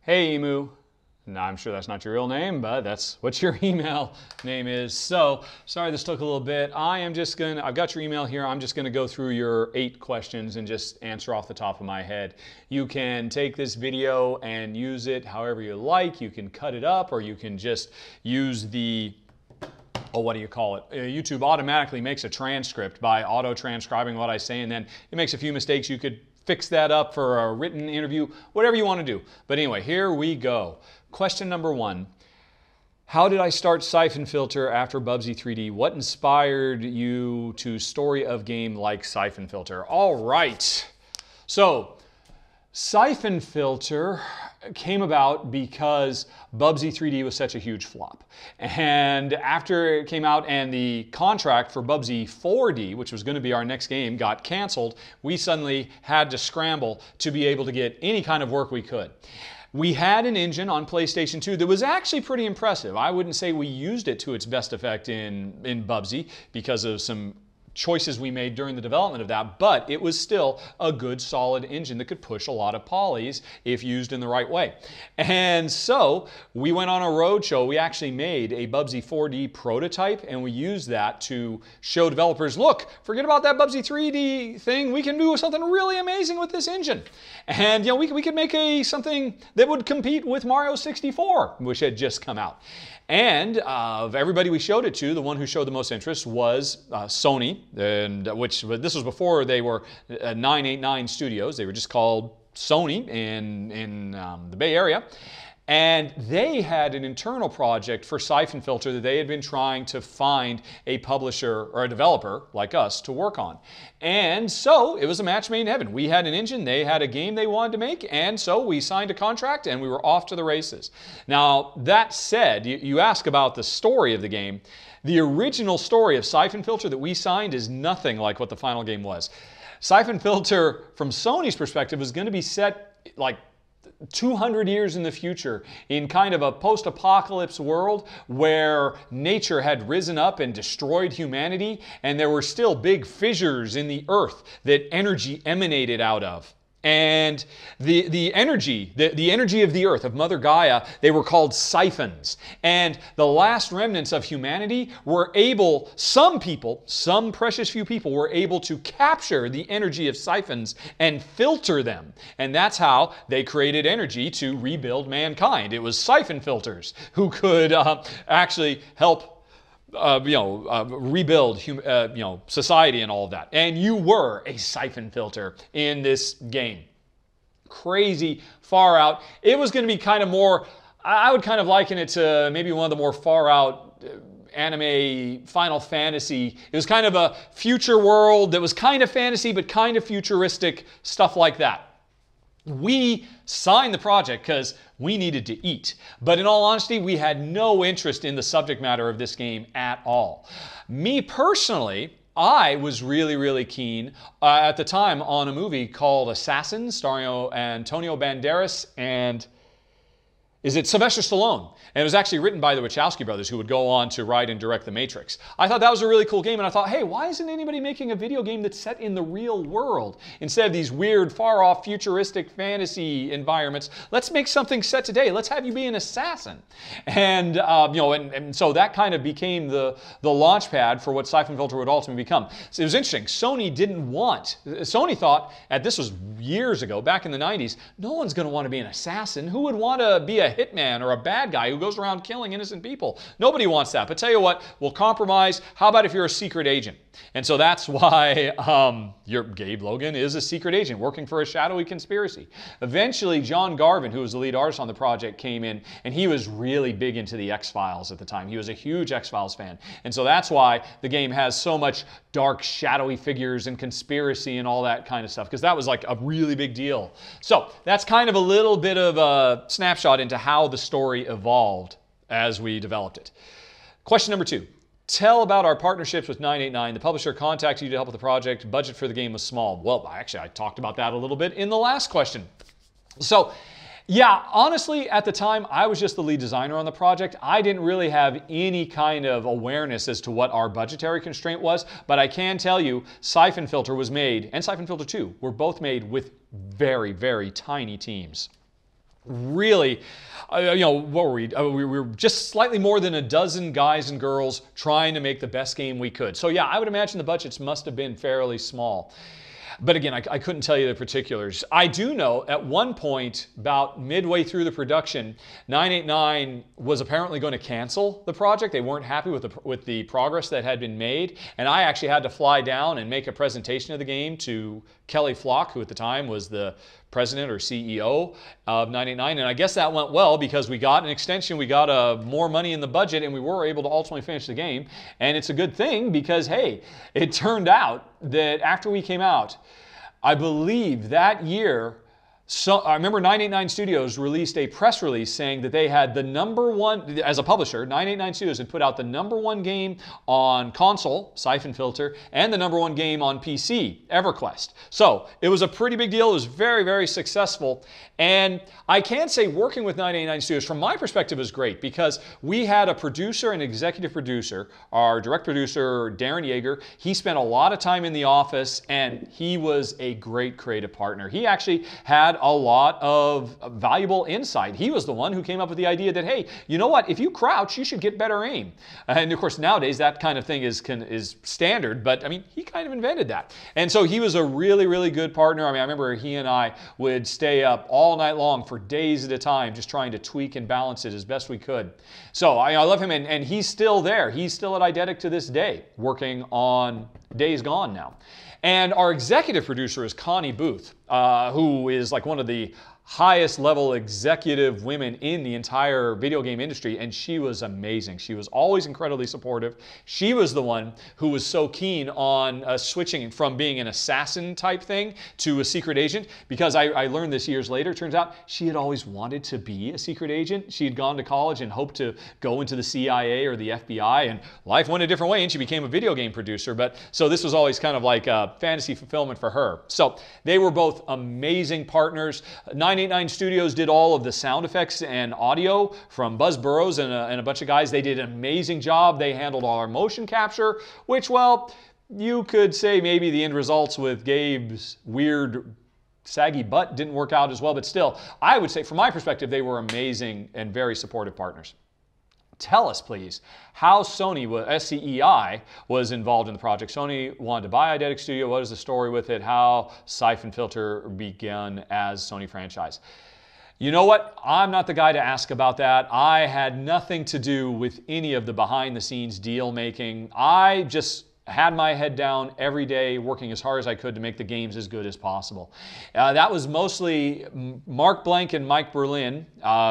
Hey Emu. No, I'm sure that's not your real name, but that's what your email name is. So, sorry this took a little bit. I've got your email here. I'm just gonna go through your 8 questions and just answer off the top of my head. You can take this video and use it however you like. You can cut it up, or you can just use the, what do you call it? YouTube automatically makes a transcript by auto-transcribing what I say, and then it makes a few mistakes. You could fix that up for a written interview, whatever you want to do. But anyway, here we go. Question number 1. How did I start Syphon Filter after Bubsy 3D? What inspired you to story of game like Syphon Filter? All right. So, Syphon Filter came about because Bubsy 3D was such a huge flop. And after it came out and the contract for Bubsy 4D, which was going to be our next game, got canceled, we suddenly had to scramble to be able to get any kind of work we could. We had an engine on PlayStation 2 that was actually pretty impressive. I wouldn't say we used it to its best effect in Bubsy because of some choices we made during the development of that, but it was still a good solid engine that could push a lot of polys if used in the right way. And so we went on a road show. We actually made a Bubsy 4D prototype, and we used that to show developers, look, forget about that Bubsy 3D thing. We can do something really amazing with this engine. And you know, we could make something that would compete with Mario 64, which had just come out. And of everybody we showed it to, the one who showed the most interest was Sony, and this was before they were 989 Studios. They were just called Sony in the Bay Area. And they had an internal project for Syphon Filter that they had been trying to find a publisher or a developer like us to work on. And so it was a match made in heaven. We had an engine, they had a game they wanted to make, and so we signed a contract and we were off to the races. Now, that said, you ask about the story of the game. The original story of Syphon Filter that we signed is nothing like what the final game was. Syphon Filter, from Sony's perspective, was going to be set like 200 years in the future in kind of a post-apocalypse world where nature had risen up and destroyed humanity, and there were still big fissures in the earth that energy emanated out of. And the energy of the earth, of Mother Gaia, they were called siphons. And the last remnants of humanity were able, some precious few people were able to capture the energy of siphons and filter them. And that's how they created energy to rebuild mankind. It was siphon filters who could actually help rebuild society and all of that. And you were a Syphon Filter in this game. Crazy, far out. It was going to be kind of more, I would kind of liken it to maybe one of the more far out anime Final Fantasy. It was kind of a future world that was kind of fantasy but kind of futuristic, stuff like that. We signed the project because we needed to eat. But in all honesty, we had no interest in the subject matter of this game at all. Me personally, I was really, really keen at the time on a movie called Assassins, starring Antonio Banderas and Sylvester Stallone. And it was actually written by the Wachowski brothers, who would go on to write and direct The Matrix. I thought that was a really cool game, and I thought, hey, why isn't anybody making a video game that's set in the real world? Instead of these weird, far-off, futuristic fantasy environments, let's make something set today. Let's have you be an assassin. And, and so that kind of became the launch pad for what Syphon Filter would ultimately become. So it was interesting. Sony thought, this was years ago, back in the 90s, no one's going to want to be an assassin. Who would want to be a hitman or a bad guy who goes around killing innocent people? Nobody wants that. But tell you what, we'll compromise. How about if you're a secret agent? And so that's why Gabe Logan is a secret agent working for a shadowy conspiracy. Eventually, John Garvin, who was the lead artist on the project, came in, and he was really big into the X-Files at the time. He was a huge X-Files fan. And so that's why the game has so much dark, shadowy figures and conspiracy and all that kind of stuff, because that was like a really big deal. So that's kind of a little bit of a snapshot into how the story evolved as we developed it. Question number 2. Tell about our partnerships with 989. The publisher contacted you to help with the project. Budget for the game was small. Well, actually, I talked about that a little bit in the last question. So, yeah, honestly, at the time, I was just the lead designer on the project. I didn't really have any kind of awareness as to what our budgetary constraint was, but I can tell you, Syphon Filter was made, and Syphon Filter 2 were both made with very, very tiny teams. really, what were we? We were just slightly more than a dozen guys and girls trying to make the best game we could. So yeah, I would imagine the budgets must have been fairly small. But again, I couldn't tell you the particulars. I do know at one point, about midway through the production, 989 was apparently going to cancel the project. They weren't happy with the progress that had been made. And I actually had to fly down and make a presentation of the game to Kelly Flock, who at the time was the president or CEO of 989. And I guess that went well because we got an extension, we got more money in the budget, and we were able to ultimately finish the game. And it's a good thing because, hey, it turned out that after we came out, I believe that year, so I remember 989 Studios released a press release saying that they had the #1, as a publisher, 989 Studios had put out the #1 game on console, Syphon Filter, and the #1 game on PC, EverQuest. So it was a pretty big deal. It was very, very successful. And I can say working with 989 Studios, from my perspective, was great because we had a producer and executive producer, our direct producer, Darren Yeager. He spent a lot of time in the office, and he was a great creative partner. He actually had a lot of valuable insight. He was the one who came up with the idea that, hey, you know what? If you crouch, you should get better aim. And of course, nowadays that kind of thing is standard, but I mean, he kind of invented that. And so he was a really, really good partner. I mean, I remember he and I would stay up all night long for days at a time, just trying to tweak and balance it as best we could. So I love him, and he's still there. He's still at Eidetic to this day, working on Days Gone now. And our executive producer is Connie Booth, who is like one of the highest level executive women in the entire video game industry, and she was amazing. She was always incredibly supportive. She was the one who was so keen on switching from being an assassin type thing to a secret agent, because I learned this years later. Turns out she had always wanted to be a secret agent. She had gone to college and hoped to go into the CIA or the FBI, and life went a different way and she became a video game producer. But so this was always kind of like a fantasy fulfillment for her. So they were both amazing partners. 989 Studios did all of the sound effects and audio from Buzz Burrows and a bunch of guys. They did an amazing job. They handled all our motion capture, which, well, you could say maybe the end results with Gabe's weird saggy butt didn't work out as well, but still, I would say from my perspective, they were amazing and very supportive partners. Tell us, please, how Sony, SCEI, was involved in the project. Sony wanted to buy Eidetic Studio. What is the story with it? How Syphon Filter began as Sony franchise? You know what? I'm not the guy to ask about that. I had nothing to do with any of the behind-the-scenes deal making. I just had my head down every day working as hard as I could to make the games as good as possible. That was mostly Mark Blank and Mike Berlin,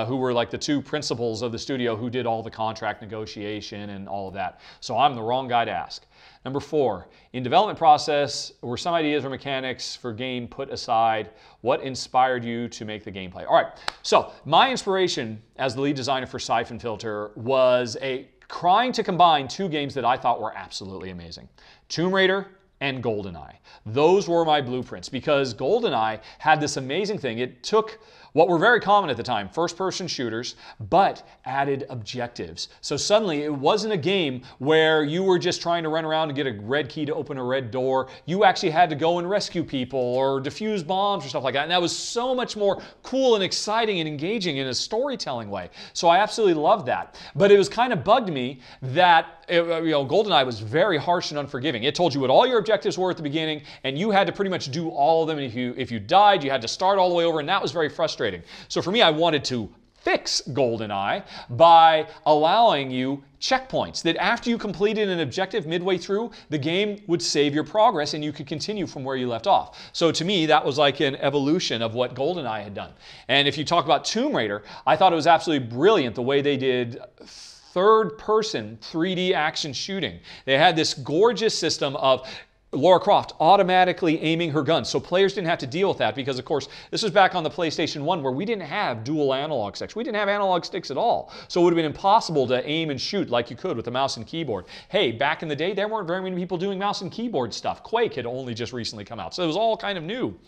who were like the two principals of the studio who did all the contract negotiation and all of that. So I'm the wrong guy to ask. Number 4, in development process, were some ideas or mechanics for game put aside? What inspired you to make the gameplay? All right, so my inspiration as the lead designer for Syphon Filter was trying to combine two games that I thought were absolutely amazing. Tomb Raider and GoldenEye. Those were my blueprints because GoldenEye had this amazing thing. It took what were very common at the time, first-person shooters, but added objectives. So suddenly it wasn't a game where you were just trying to run around and get a red key to open a red door. You actually had to go and rescue people or defuse bombs or stuff like that. And that was so much more cool and exciting and engaging in a storytelling way. So I absolutely loved that. But it was kind of bugged me that GoldenEye was very harsh and unforgiving. It told you what all your objectives were at the beginning, and you had to pretty much do all of them. And if you died, you had to start all the way over, and that was very frustrating. So for me, I wanted to fix GoldenEye by allowing you checkpoints that after you completed an objective midway through, the game would save your progress and you could continue from where you left off. So to me, that was like an evolution of what GoldenEye had done. And if you talk about Tomb Raider, I thought it was absolutely brilliant the way they did third-person 3D action shooting. They had this gorgeous system of Lara Croft automatically aiming her gun. So players didn't have to deal with that because, of course, this was back on the PlayStation 1 where we didn't have dual analog sticks. We didn't have analog sticks at all. So it would have been impossible to aim and shoot like you could with a mouse and keyboard. Hey, back in the day, there weren't very many people doing mouse and keyboard stuff. Quake had only just recently come out. So it was all kind of new.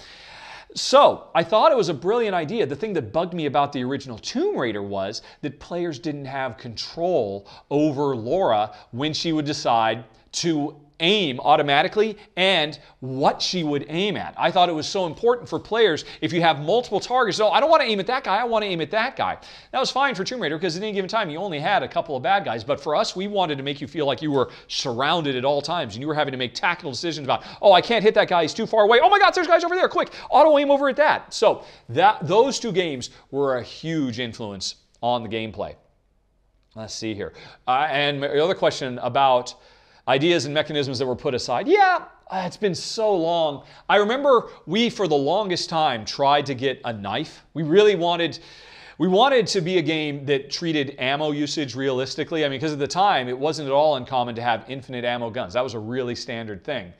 So I thought it was a brilliant idea. The thing that bugged me about the original Tomb Raider was that players didn't have control over Laura when she would decide to aim automatically and what she would aim at. I thought it was so important for players if you have multiple targets. Oh, I don't want to aim at that guy, I want to aim at that guy. That was fine for Tomb Raider because at any given time you only had a couple of bad guys. But for us, we wanted to make you feel like you were surrounded at all times and you were having to make tactical decisions about, oh, I can't hit that guy, he's too far away. Oh my God, there's guys over there, quick, auto aim over at that. So those two games were a huge influence on the gameplay. Let's see here. And the other question about ideas and mechanisms that were put aside. Yeah, it's been so long. I remember we, for the longest time, tried to get a knife. We wanted to be a game that treated ammo usage realistically. I mean, because at the time, it wasn't at all uncommon to have infinite ammo guns. That was a really standard thing.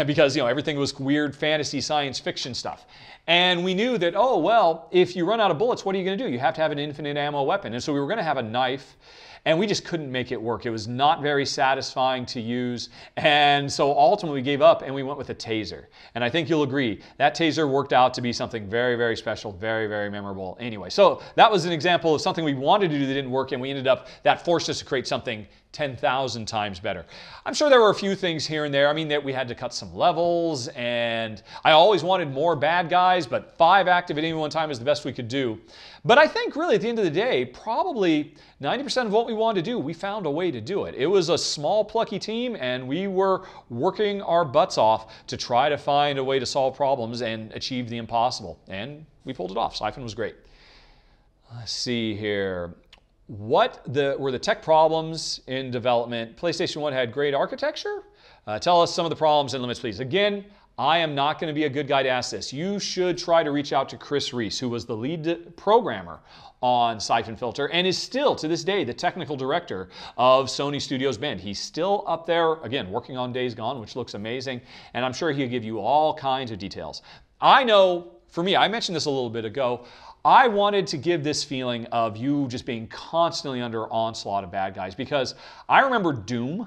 Because, everything was weird fantasy science fiction stuff. And we knew that, oh, well, if you run out of bullets, what are you going to do? You have to have an infinite ammo weapon. And so we were going to have a knife, and we just couldn't make it work. It was not very satisfying to use. And so ultimately we gave up and we went with a taser. And I think you'll agree, that taser worked out to be something very, very special, very, very memorable. Anyway, so that was an example of something we wanted to do that didn't work, and we ended up, that forced us to create something 10,000 times better. I'm sure there were a few things here and there. I mean, that we had to cut some levels, and I always wanted more bad guys, but 5 active at any one time is the best we could do. But I think really at the end of the day, probably 90% of what we wanted to do, we found a way to do it. It was a small, plucky team, and we were working our butts off to try to find a way to solve problems and achieve the impossible. And we pulled it off. Syphon was great. Let's see here. What were the tech problems in development? PlayStation 1 had great architecture. Tell us some of the problems and limits, please. Again, I am not going to be a good guy to ask this. You should try to reach out to Chris Reese, who was the lead programmer on Syphon Filter and is still, to this day, the technical director of Sony Studios Bend. He's still up there, again, working on Days Gone, which looks amazing, and I'm sure he'll give you all kinds of details. I know, for me, I mentioned this a little bit ago, I wanted to give this feeling of you just being constantly under onslaught of bad guys, because I remember Doom,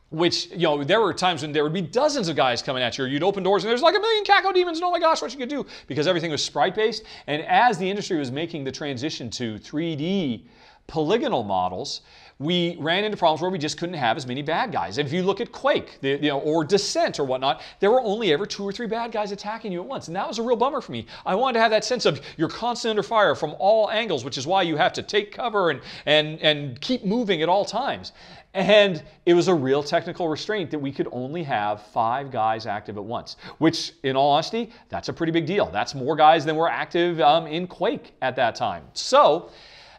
which, there were times when there would be dozens of guys coming at you, or you'd open doors and there's like a million cacodemons, and oh my gosh, what you could do, because everything was sprite-based. And as the industry was making the transition to 3D polygonal models, we ran into problems where we just couldn't have as many bad guys. And if you look at Quake, or Descent or whatnot, there were only ever 2 or 3 bad guys attacking you at once. And that was a real bummer for me. I wanted to have that sense of you're constantly under fire from all angles, which is why you have to take cover and keep moving at all times. And it was a real technical restraint that we could only have 5 guys active at once, which, in all honesty, that's a pretty big deal. That's more guys than were active in Quake at that time. So,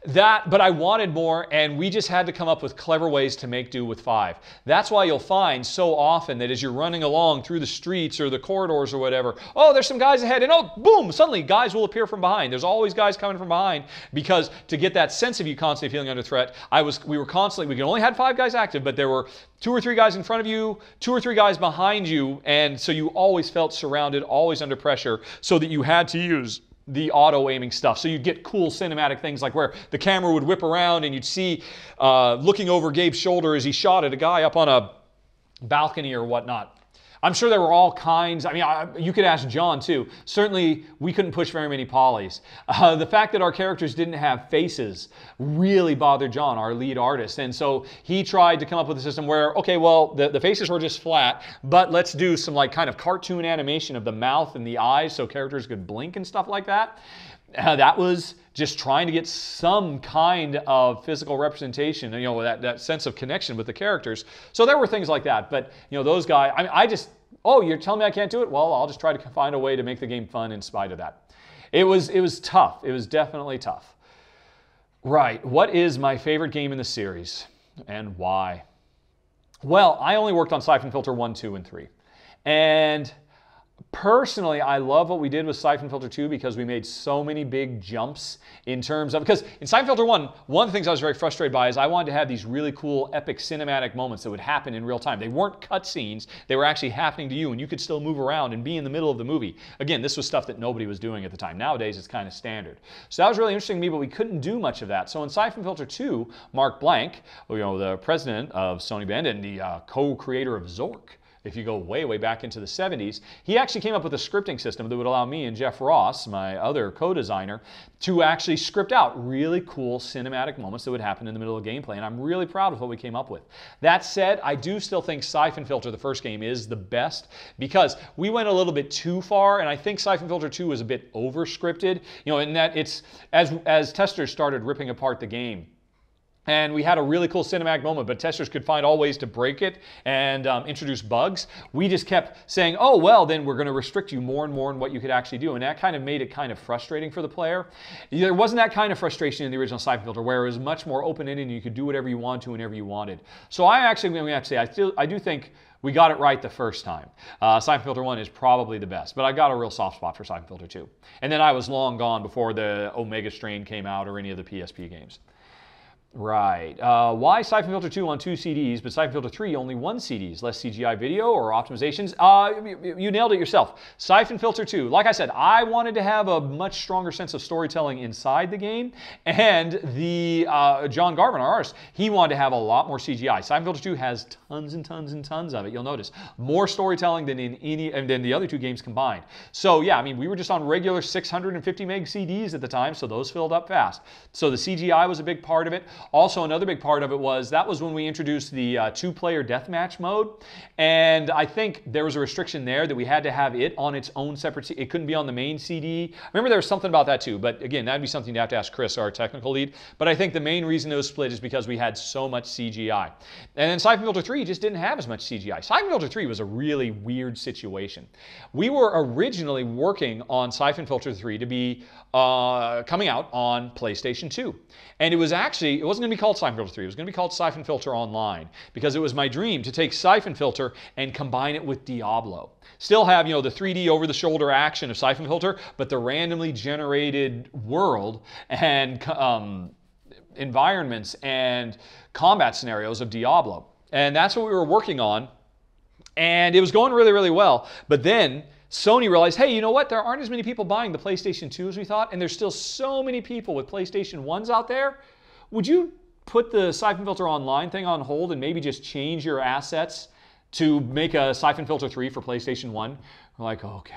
but I wanted more, and we just had to come up with clever ways to make do with 5. That's why you'll find so often that as you're running along through the streets or the corridors or whatever, oh, there's some guys ahead, and oh, boom, suddenly guys will appear from behind. There's always guys coming from behind, because to get that sense of you constantly feeling under threat, we could only had 5 guys active, but there were 2 or 3 guys in front of you, 2 or 3 guys behind you, and so you always felt surrounded, always under pressure, so that you had to use the auto-aiming stuff. So you'd get cool cinematic things like where the camera would whip around and you'd see looking over Gabe's shoulder as he shot at a guy up on a balcony or whatnot. I'm sure there were all kinds. I mean, you could ask John too. Certainly, we couldn't push very many polys. The fact that our characters didn't have faces really bothered John, our lead artist. And so he tried to come up with a system where, okay, well, the faces were just flat, but let's do some like kind of cartoon animation of the mouth and the eyes so characters could blink and stuff like that. That was just trying to get some kind of physical representation, that sense of connection with the characters. So there were things like that. But, those guys, oh, you're telling me I can't do it? Well, I'll just try to find a way to make the game fun in spite of that. It was tough. It was definitely tough. Right. What is my favorite game in the series and why? Well, I only worked on Syphon Filter 1, 2, and 3. And personally, I love what we did with Syphon Filter 2 because we made so many big jumps in terms of, because in Syphon Filter 1, one of the things I was very frustrated by is I wanted to have these really cool epic cinematic moments that would happen in real time. They weren't cutscenes, they were actually happening to you, and you could still move around and be in the middle of the movie. Again, this was stuff that nobody was doing at the time. Nowadays, it's kind of standard. So that was really interesting to me, but we couldn't do much of that. So in Syphon Filter 2, Mark Blank, the president of Sony Bend and the co-creator of Zork, if you go way, way back into the 70s, he actually came up with a scripting system that would allow me and Jeff Ross, my other co-designer, to actually script out really cool cinematic moments that would happen in the middle of gameplay, and I'm really proud of what we came up with. That said, I do still think Syphon Filter, the first game, is the best because we went a little bit too far, and I think Syphon Filter 2 was a bit over-scripted, you know, in that it's, as testers started ripping apart the game, and we had a really cool cinematic moment, but testers could find all ways to break it and introduce bugs. We just kept saying, oh, well, then we're going to restrict you more and more in what you could actually do. And that kind of made it kind of frustrating for the player. There wasn't that kind of frustration in the original Syphon Filter, where it was much more open-ended and you could do whatever you want to whenever you wanted. So I actually, we have to say, I do think we got it right the first time. Syphon Filter 1 is probably the best, but I got a real soft spot for Syphon Filter 2. And then I was long gone before the Omega strain came out or any of the PSP games. Right. Why Syphon Filter 2 on 2 CDs, but Syphon Filter 3 only 1 CDs? Less CGI video or optimizations? You nailed it yourself. Syphon Filter 2, like I said, I wanted to have a much stronger sense of storytelling inside the game, and the John Garvin, our artist, he wanted to have a lot more CGI. Syphon Filter 2 has tons and tons and tons of it. You'll notice more storytelling than in any, and then the other 2 games combined. So yeah, I mean, we were just on regular 650 meg CDs at the time, so those filled up fast. So the CGI was a big part of it. Also, another big part of it was that was when we introduced the 2-player deathmatch mode, and I think there was a restriction there that we had to have it on its own separate CD. It couldn't be on the main CD. I remember there was something about that too, but again, that'd be something you have to ask Chris, our technical lead. But I think the main reason it was split is because we had so much CGI. And then Syphon Filter 3 just didn't have as much CGI. Syphon Filter 3 was a really weird situation. We were originally working on Syphon Filter 3 to be coming out on PlayStation 2. And it was actually, it wasn't going to be called Syphon Filter 3, it was going to be called Syphon Filter Online, because it was my dream to take Syphon Filter and combine it with Diablo. Still have, you know, the 3D over-the-shoulder action of Syphon Filter, but the randomly generated world and environments and combat scenarios of Diablo. And that's what we were working on, and it was going really, really well. But then Sony realized, hey, you know what? There aren't as many people buying the PlayStation 2 as we thought, and there's still so many people with PlayStation 1s out there. Would you put the Syphon Filter Online thing on hold and maybe just change your assets to make a Syphon Filter 3 for PlayStation 1? We're like, okay.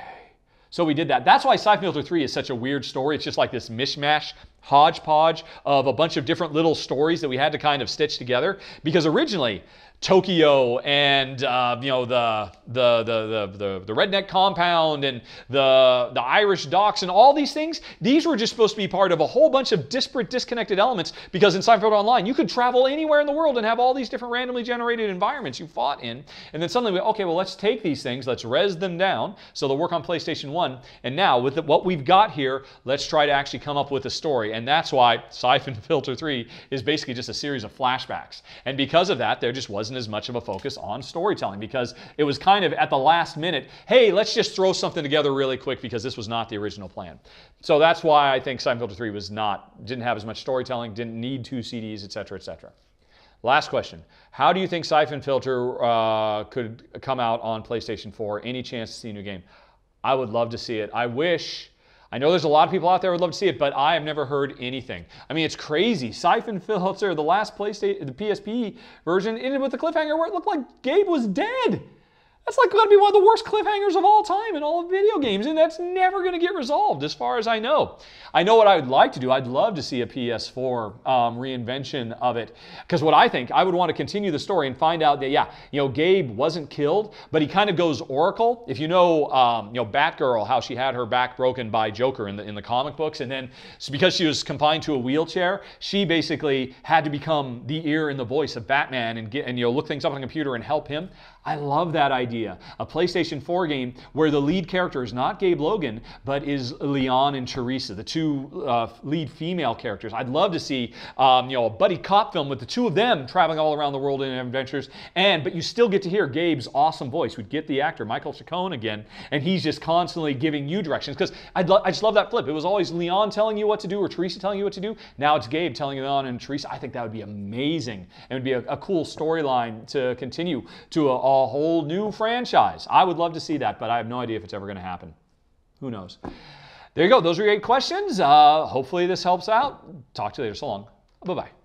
So we did that. That's why Syphon Filter 3 is such a weird story. It's just like this mishmash, hodgepodge of a bunch of different little stories that we had to kind of stitch together. Because originally, Tokyo and you know, the redneck compound and the Irish docks and all these things, these were just supposed to be part of a whole bunch of disparate, disconnected elements, because in Syphon Filter Online you could travel anywhere in the world and have all these different randomly generated environments you fought in. And then suddenly, okay, well, let's take these things, let's res them down so they'll work on PlayStation 1. And now with what we've got here, let's try to actually come up with a story. And that's why Syphon Filter 3 is basically just a series of flashbacks. And because of that, there just wasn't as much of a focus on storytelling, because it was kind of at the last minute, hey, let's just throw something together really quick, because this was not the original plan. So that's why I think Syphon Filter 3 didn't have as much storytelling, didn't need 2 CDs, etc., etc. Last question. How do you think Syphon Filter could come out on PlayStation 4? Any chance to see a new game? I would love to see it. I know there's a lot of people out there who would love to see it, but I have never heard anything. I mean, it's crazy. Syphon Filter, the last PlayStation, the PSP version, ended with the cliffhanger where it looked like Gabe was dead. That's like going to be one of the worst cliffhangers of all time in all of video games, and that's never going to get resolved as far as I know. I know what I would like to do. I'd love to see a PS4 reinvention of it, because what I think, I would want to continue the story and find out that, yeah, you know, Gabe wasn't killed, but he kind of goes Oracle. If you know, Batgirl, how she had her back broken by Joker in the comic books, and then because she was confined to a wheelchair, she basically had to become the ear and the voice of Batman and look things up on the computer and help him. I love that idea. A PlayStation 4 game where the lead character is not Gabe Logan, but is Leon and Teresa, the 2 lead female characters. I'd love to see a buddy cop film with the 2 of them traveling all around the world in adventures, but you still get to hear Gabe's awesome voice. We'd get the actor Michael Chacon again, and he's just constantly giving you directions, because I just love that flip. It was always Leon telling you what to do or Teresa telling you what to do. Now it's Gabe telling Leon and Teresa. I think that would be amazing, and it would be a cool storyline to continue to a whole new franchise. I would love to see that, but I have no idea if it's ever going to happen. Who knows? There you go. Those are your 8 questions. Hopefully this helps out. Talk to you later. So long. Bye-bye.